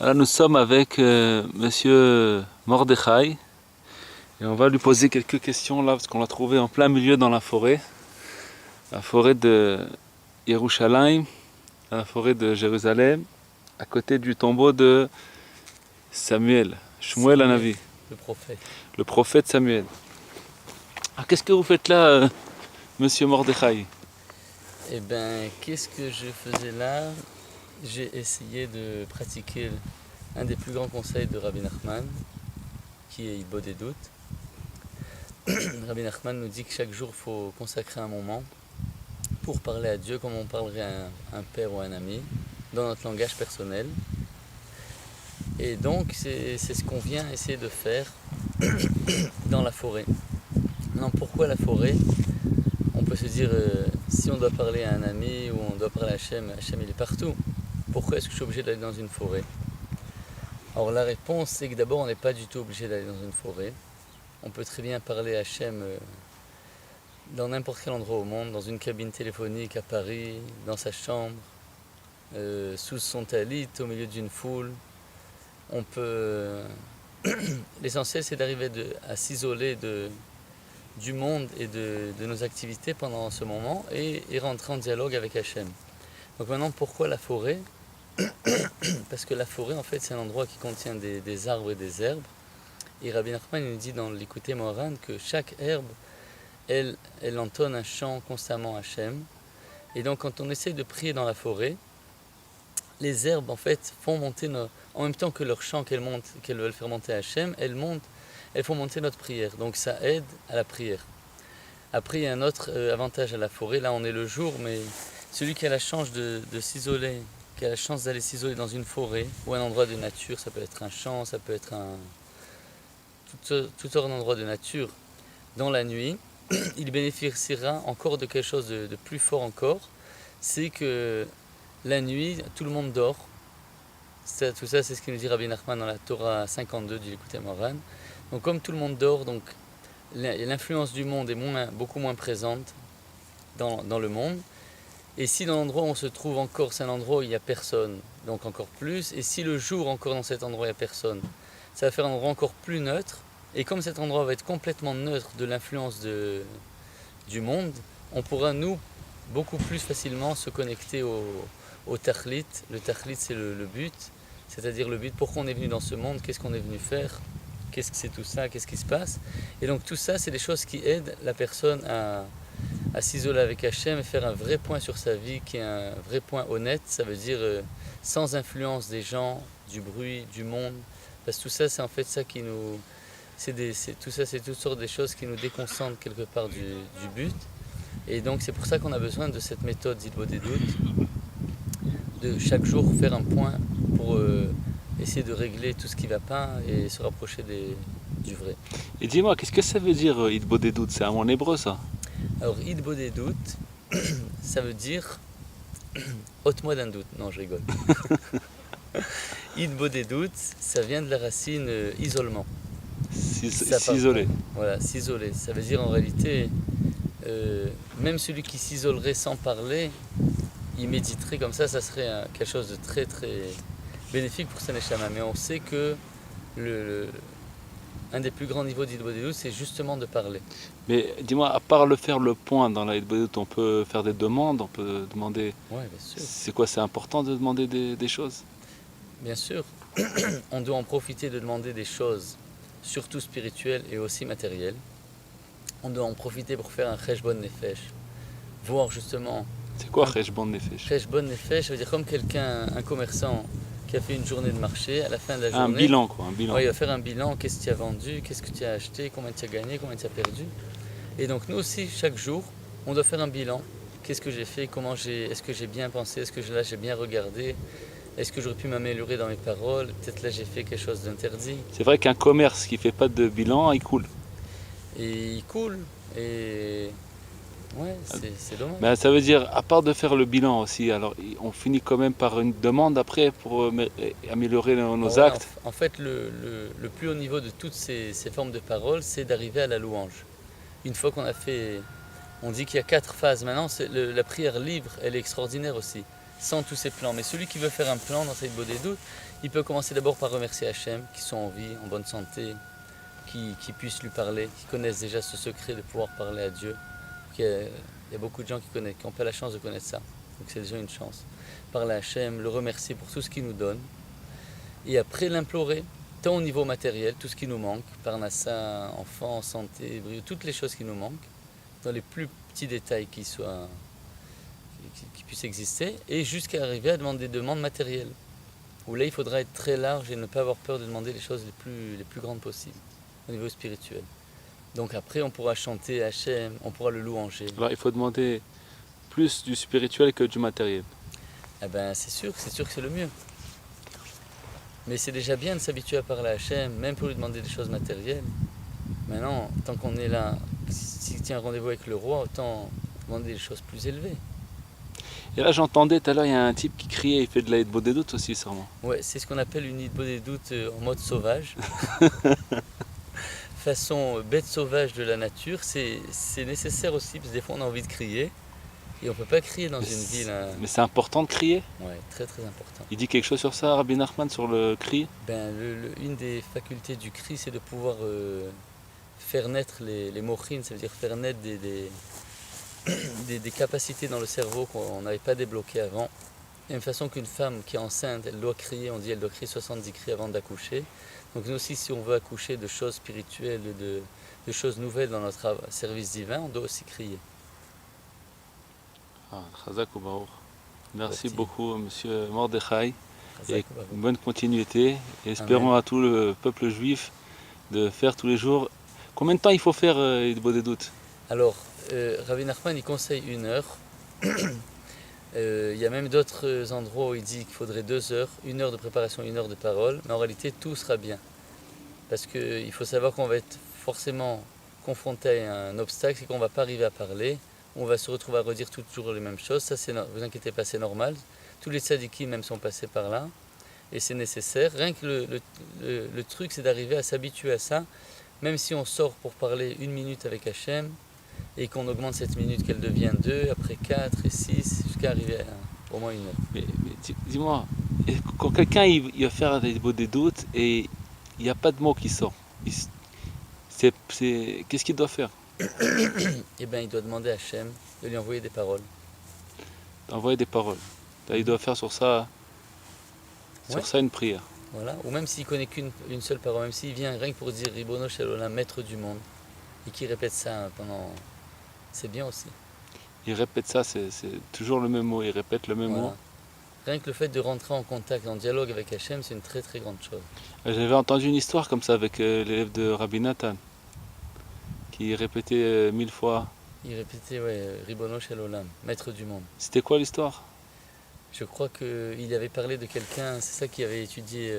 Là, nous sommes avec Monsieur Mordechai et on va lui poser quelques questions là parce qu'on l'a trouvé en plein milieu dans la forêt de Yerushalayim, la forêt de Jérusalem, à côté du tombeau de Samuel, Shmuel Samuel, Hanavi, le prophète. le prophète Samuel. Alors, qu'est-ce que vous faites là, Monsieur Mordechai? Eh bien, qu'est-ce que je faisais là? J'ai essayé de pratiquer un des plus grands conseils de Rabbi Nachman, qui est Hitbod Edut. Rabbi Nachman nous dit que chaque jour, il faut consacrer un moment pour parler à Dieu comme on parlerait à un père ou un ami, dans notre langage personnel. Et donc, c'est ce qu'on vient essayer de faire dans la forêt. Maintenant, pourquoi la forêt? On peut se dire, si on doit parler à un ami ou on doit parler à Hachem, Hachem il est partout. Pourquoi est-ce que je suis obligé d'aller dans une forêt? Alors la réponse c'est que d'abord on n'est pas du tout obligé d'aller dans une forêt. On peut très bien parler à Hachem dans n'importe quel endroit au monde, dans une cabine téléphonique à Paris, dans sa chambre, sous son talit, au milieu d'une foule. On peut... L'essentiel c'est d'arriver à s'isoler du monde et de nos activités pendant ce moment et rentrer en dialogue avec Hachem. Donc maintenant, pourquoi la forêt? Parce que la forêt, en fait, c'est un endroit qui contient des arbres et des herbes. Et Rabbi Nachman nous dit dans l'Écouté Moharan que chaque herbe, elle entonne un chant constamment à Hachem. Et donc, quand on essaie de prier dans la forêt, les herbes, en fait, font monter, en même temps que leur chant qu'elles veulent faire monter à Hachem, elles font monter notre prière. Donc, ça aide à la prière. Après, il y a un autre avantage à la forêt. Là, on est le jour, mais celui qui a la chance de s'isoler, qui a la chance d'aller s'isoler dans une forêt ou un endroit de nature, ça peut être un champ, ça peut être tout autre endroit de nature, dans la nuit, il bénéficiera encore de quelque chose de plus fort encore, c'est que la nuit, tout le monde dort. Tout ça, c'est ce qu'il nous dit Rabbi Nachman dans la Torah 52 du Likutei Moharan. Donc comme tout le monde dort, donc l'influence du monde est beaucoup moins présente dans le monde. Et si dans l'endroit où on se trouve encore, c'est un endroit où il n'y a personne, donc encore plus. Et si le jour encore dans cet endroit il n'y a personne, ça va faire un endroit encore plus neutre. Et comme cet endroit va être complètement neutre de l'influence du monde, on pourra nous beaucoup plus facilement se connecter au tachlit. Le tachlit c'est le but, c'est-à-dire le but, pourquoi on est venu dans ce monde, qu'est-ce qu'on est venu faire, qu'est-ce que c'est tout ça, qu'est-ce qui se passe. Et donc tout ça c'est des choses qui aident la personne à s'isoler avec Hachem et faire un vrai point sur sa vie qui est un vrai point honnête, ça veut dire sans influence des gens, du bruit, du monde, parce que tout ça c'est en fait ça qui nous... tout ça c'est toutes sortes de choses qui nous déconcentrent quelque part du but. Et donc c'est pour ça qu'on a besoin de cette méthode d'Hitbod Edut, de chaque jour faire un point pour essayer de régler tout ce qui ne va pas et se rapprocher du vrai. Et dis-moi, qu'est-ce que ça veut dire Hitbod Edut? C'est un mot en hébreu ça? Alors, Hitbod Edut, ça veut dire ôte-moi d'un doute. Non, je rigole. Hitbod Edut, ça vient de la racine isolement. S'isoler. Voilà, s'isoler. Ça veut dire en réalité, même celui qui s'isolerait sans parler, il méditerait comme ça serait quelque chose de très très bénéfique pour sa neshama. Mais on sait que un des plus grands niveaux d'Hitbod Edut, c'est justement de parler. Mais dis-moi, à part faire le point dans la Hitbod Edut, on peut faire des demandes, on peut demander... Oui, bien sûr. C'est quoi, c'est important de demander des choses? Bien sûr. On doit en profiter de demander des choses, surtout spirituelles et aussi matérielles. On doit en profiter pour faire un cheshbon nefesh. Voir justement... C'est quoi cheshbon nefesh? Cheshbon nefesh, ça veut dire comme quelqu'un, un commerçant qui a fait une journée de marché, à la fin de la journée... Un bilan quoi, un bilan. Ouais, il va faire un bilan, qu'est-ce que tu as vendu, qu'est-ce que tu as acheté, combien tu as gagné, combien tu as perdu. Et donc nous aussi, chaque jour, on doit faire un bilan. Qu'est-ce que j'ai fait, est-ce que j'ai bien pensé, est-ce que là j'ai bien regardé, est-ce que j'aurais pu m'améliorer dans mes paroles, peut-être là j'ai fait quelque chose d'interdit. C'est vrai qu'un commerce qui fait pas de bilan, il coule. Et il coule, et ouais, c'est dommage. Mais ça veut dire, à part de faire le bilan aussi, alors on finit quand même par une demande après pour améliorer nos actes. En fait, le plus haut niveau de toutes ces formes de paroles, c'est d'arriver à la louange. Une fois qu'on a fait, on dit qu'il y a 4 phases. Maintenant, la prière libre, elle est extraordinaire aussi. sans tous ces plans. Mais celui qui veut faire un plan dans cette des doutes, il peut commencer d'abord par remercier Hachem, qui sont en vie, en bonne santé, qui puissent lui parler, qui connaissent déjà ce secret de pouvoir parler à Dieu. Il y a beaucoup de gens qui n'ont pas la chance de connaître ça. Donc c'est déjà une chance. Parler à Hachem, le remercier pour tout ce qu'il nous donne. Et après l'implorer, tant au niveau matériel, tout ce qui nous manque, parnassa, enfant, santé, brio, toutes les choses qui nous manquent, dans les plus petits détails qui puissent exister, et jusqu'à arriver à demander des demandes matérielles. Où là il faudra être très large et ne pas avoir peur de demander les choses les plus grandes possibles, au niveau spirituel. Donc après on pourra chanter Hachem, on pourra le louanger. Alors il faut demander plus du spirituel que du matériel. Eh ben c'est sûr que c'est le mieux. Mais c'est déjà bien de s'habituer à parler à Hachem, même pour lui demander des choses matérielles. Maintenant, tant qu'on est là, s'il tient un rendez-vous avec le roi, autant demander des choses plus élevées. Et là j'entendais tout à l'heure, il y a un type qui criait, il fait de la Hitbodedut aussi sûrement. Ouais, c'est ce qu'on appelle une Hitbodedut en mode sauvage. Façon bête sauvage de la nature, c'est nécessaire aussi, parce que des fois on a envie de crier, et on ne peut pas crier dans une ville. Mais c'est important de crier. Ouais, très très important. Il dit quelque chose sur ça, Rabbi Nachman, sur le cri. Ben, une des facultés du cri, c'est de pouvoir faire naître les mochines, ça veut dire faire naître des capacités dans le cerveau qu'on n'avait pas débloquées avant. De la même façon qu'une femme qui est enceinte, elle doit crier, on dit elle doit crier 70 cris avant d'accoucher. Donc nous aussi, si on veut accoucher de choses spirituelles, de choses nouvelles dans notre service divin, on doit aussi crier. Chazak ou Baruch. Merci Merci. beaucoup, monsieur Mordechai. Chazak Et ou Baruch. une bonne continuité. Et espérons à tout le peuple juif de faire tous les jours. Combien de temps il faut faire Hitbodedut? Alors, Rabbi Nachman, il conseille 1 heure. Il y a même d'autres endroits où il dit qu'il faudrait 2 heures, 1 heure de préparation, 1 heure de parole, mais en réalité tout sera bien. Parce qu'il faut savoir qu'on va être forcément confronté à un obstacle, c'est qu'on ne va pas arriver à parler, on va se retrouver à redire toujours les mêmes choses, ça vous inquiétez pas, c'est normal. Tous les tzadikim même sont passés par là, et c'est nécessaire. Rien que le truc c'est d'arriver à s'habituer à ça, même si on sort pour parler 1 minute avec Hachem, et qu'on augmente cette minute, qu'elle devient 2, après 4 et 6, jusqu'à arriver à au moins 1 heure. Mais dis-moi, quand quelqu'un il va faire des Hitbodedut et il n'y a pas de mots qui sortent, qu'est-ce qu'il doit faire? Eh bien, il doit demander à Hachem de lui envoyer des paroles. Envoyer des paroles. Là, il doit faire sur ça Ouais. une prière. Voilà. Ou même s'il connaît qu'une seule parole, même s'il vient rien que pour dire Ribono Shel Olam, maître du monde, et qu'il répète ça pendant... C'est bien aussi. Il répète ça, c'est toujours le même mot, il répète le même Voilà. mot. Rien que le fait de rentrer en contact, en dialogue avec Hachem, c'est une très très grande chose. J'avais entendu une histoire comme ça avec l'élève de Rabbi Nathan, qui répétait 1000 fois. Il répétait, ouais, Ribono Shel Olam, maître du monde. C'était quoi l'histoire? Je crois qu'il avait parlé de quelqu'un, c'est ça qui avait étudié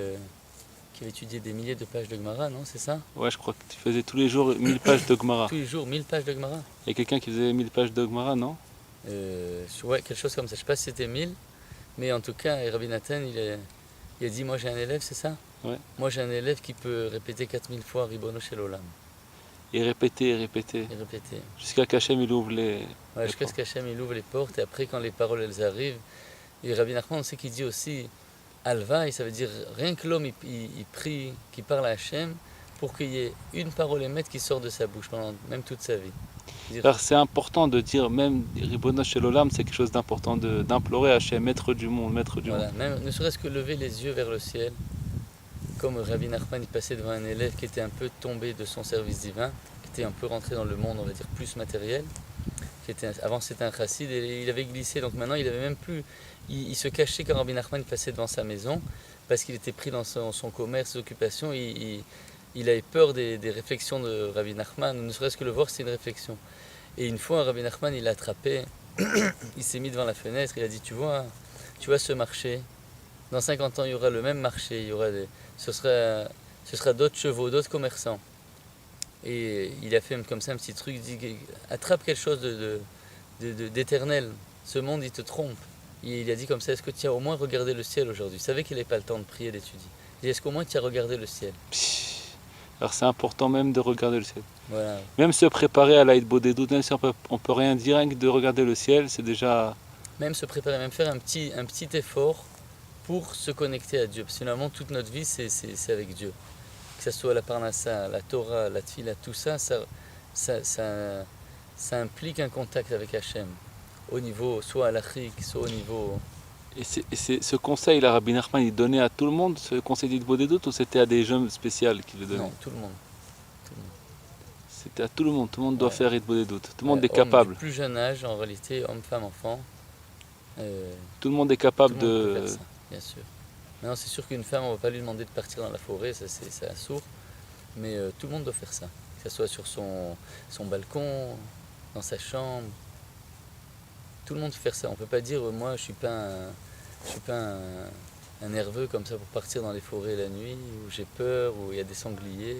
des milliers de pages de Gemara, non? C'est ça? Ouais, je crois que tu faisais tous les jours 1000 pages de Gemara. Tous les jours, 1000 pages de Gemara. Il y a quelqu'un qui faisait 1000 pages de Gemara, non? Ouais, quelque chose comme ça. Je ne sais pas si c'était 1000, mais en tout cas, Rabbi Nathan, il a dit, moi j'ai un élève, c'est ça? Ouais. Moi j'ai un élève qui peut répéter 4000 fois Ribono Shel Olam. Et répéter, répéter. Et répéter. Jusqu'à qu'Hachem il ouvre les... Ouais, jusqu'à ce qu'Hachem il ouvre les portes, et après quand les paroles elles arrivent, et Rabbi Nachman, on sait qu'il dit aussi, Alva, et ça veut dire rien que l'homme il prie, qu'il parle à Hachem, pour qu'il y ait une parole émette qui sort de sa bouche pendant même toute sa vie. Alors c'est important de dire, même Ribono Shel Olam, c'est quelque chose d'important d'implorer Hachem, maître du monde, maître du Voilà, monde. même ne serait-ce que lever les yeux vers le ciel, comme Rabbi Nachman il passait devant un élève qui était un peu tombé de son service divin, qui était un peu rentré dans le monde, on va dire, plus matériel. Avant c'était un chassid et il avait glissé, donc maintenant il avait même plus... Il se cachait quand Rabbi Nachman passait devant sa maison, parce qu'il était pris dans son commerce, ses occupations, il avait peur des réflexions de Rabbi Nachman, ne serait-ce que le voir c'est une réflexion. Et une fois Rabbi Nachman il l'a attrapé, il s'est mis devant la fenêtre, il a dit tu vois ce marché, dans 50 ans il y aura le même marché, ce sera d'autres chevaux, d'autres commerçants. Et il a fait comme ça un petit truc, il dit attrape quelque chose d'éternel, ce monde il te trompe. Il a dit comme ça, est-ce que tu as au moins regardé le ciel aujourd'hui? Il savait qu'il n'avait pas le temps de prier, d'étudier. Il dit, est-ce qu'au moins tu as regardé le ciel? Alors c'est important même de regarder le ciel. Voilà. Même se préparer à la Hitbodedut, même si on peut rien dire, rien que de regarder le ciel, c'est déjà même se préparer, même faire un petit effort pour se connecter à Dieu. Parce que finalement, toute notre vie, c'est avec Dieu. Que ce soit la Parnassa, la Torah, la Tfila, tout ça, ça implique un contact avec Hachem. Au niveau, soit halachique, soit au niveau... Ce conseil, là, Rabbi Nachman, il donnait à tout le monde, ce conseil d'Itbodedut, ou c'était à des jeunes spéciaux qu'il le donnait? Non, tout le monde. Tout le monde. C'était à tout le monde doit Ouais. faire Itbodedut, tout le monde est Homme capable. du plus jeune âge, en réalité, homme, femme, enfant. Tout le monde est Tout capable le monde peut de... faire ça, bien sûr. Maintenant, c'est sûr qu'une femme, on ne va pas lui demander de partir dans la forêt, ça c'est assourd. Mais tout le monde doit faire ça. Que ce soit sur son balcon, dans sa chambre. Tout le monde peut faire ça. On ne peut pas dire, moi, je suis pas un nerveux comme ça pour partir dans les forêts la nuit, où j'ai peur, où il y a des sangliers.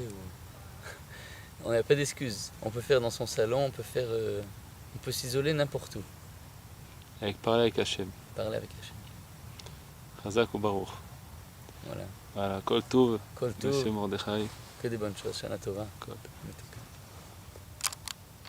On n'a pas d'excuses. On peut faire dans son salon, on peut s'isoler n'importe où. Parler avec Hachem. Parler avec Hachem. Chazak ou Baruch. Voilà. Voilà, Kol Tov, Kol Monsieur Tov, Mordechai. que des bonnes choses. Shana Tova. Kol.